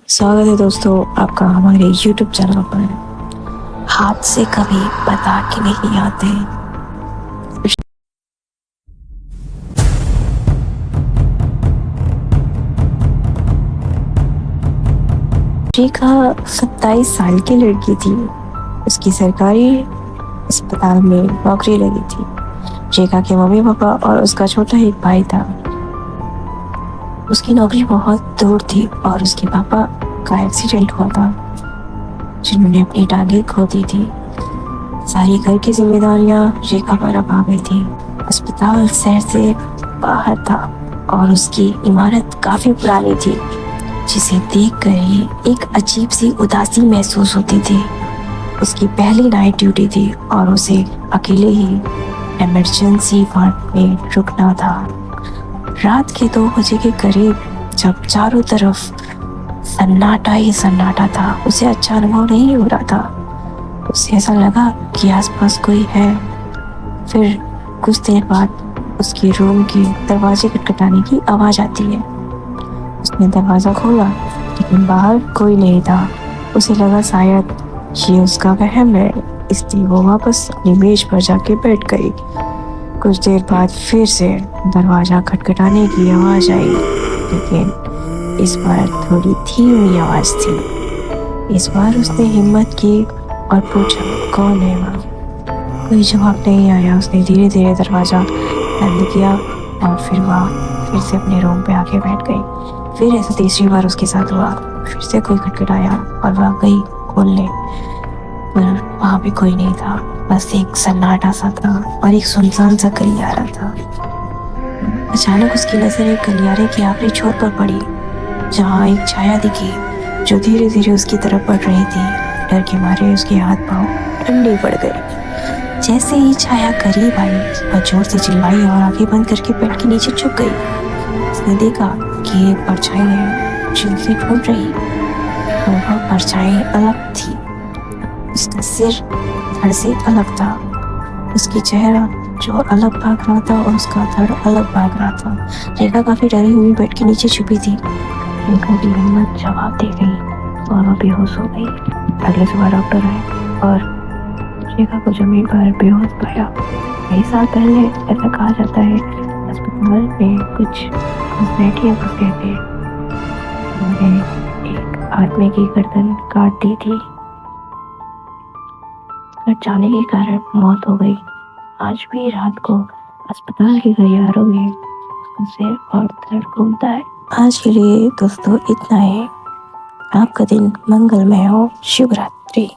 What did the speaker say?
स्वागत है दोस्तों आपका हमारे YouTube चैनल पर। हाथ से कभी बता के नहीं आते। रेखा 27 साल की लड़की थी। उसकी सरकारी अस्पताल में नौकरी लगी थी। रेखा के मम्मी पापा और उसका छोटा एक भाई था। उसकी नौकरी बहुत दूर थी और उसके पापा का एक्सीडेंट हुआ था, जिन्होंने अपनी टांगे खो दी थी। सारी घर की जिम्मेदारियां रेखा पर अब आ गई थी। अस्पताल शहर से बाहर था और उसकी इमारत काफी पुरानी थी, जिसे देखकर ही एक अजीब सी उदासी महसूस होती थी। उसकी पहली नाइट ड्यूटी थी और उसे अकेले ही इमरजेंसी वार्ड में रुकना था। रात के 2 बजे के करीब जब चारों तरफ सन्नाटा ही सन्नाटा था, उसे अच्छा अनुभव नहीं हो रहा था। उसे ऐसा लगा कि आसपास कोई है। फिर कुछ देर बाद उसके रूम के दरवाजे खटखटाने की आवाज़ आती है। उसने दरवाज़ा खोला, लेकिन बाहर कोई नहीं था। उसे लगा शायद ये उसका वहम है, इसलिए वो वापस अपनी मेज पर जाके बैठ गई। कुछ देर बाद फिर से दरवाज़ा खटखटाने की आवाज़ आई, लेकिन इस बार थोड़ी धीमी आवाज़ थी। इस बार उसने हिम्मत की और पूछा, कौन है वहाँ? कोई जवाब नहीं आया। उसने धीरे धीरे दरवाज़ा बंद किया और फिर वह फिर से अपने रूम पे आके बैठ गई। फिर ऐसा तीसरी बार उसके साथ हुआ। फिर से कोई खटखटाया और वह गई खोलने, पर वहाँ पे कोई नहीं था। बस एक सन्नाटा सा था और एक सुनसान सा गलियारा था। अचानक उसकी नज़र एक गलियारे के आखिरी छोर पर पड़ी, जहाँ एक छाया दिखी जो धीरे धीरे उसकी तरफ बढ़ रही थी। डर के मारे उसके हाथ पांव ठंडे पड़ गए। जैसे ही छाया करीब आई, वह जोर से चिल्लाई और आंखें बंद करके बेड के नीचे छुप गई। उसने देखा कि एक परछाई है जो उसे ढूंढ रही, और वह परछाई अलग थी। उसका सिर धड़ से अलग था, उसकी चेहरा जो अलग भाग रहा था और उसका धड़ अलग भाग रहा था। रेखा काफी डरी हुई बेड के नीचे छुपी थी। रेखा की हिम्मत जवाब दे गई और वह बेहोश हो गई। अगले सुबह डॉक्टर आए और रेखा को जमीन पर बेहोश पाया। कई साल पहले ऐसा कहा जाता है, अस्पताल में कुछ घुसपैठियां घुस गए थे। उन्होंने एक आदमी की गर्दन काट दी थी। कट जाने के कारण मौत हो गई। आज भी रात को अस्पताल के गलियारों में उसका सिर और धड़ घूमता है। आज के लिए दोस्तों इतना ही। आपका दिन मंगलमय हो। शुभ रात्रि।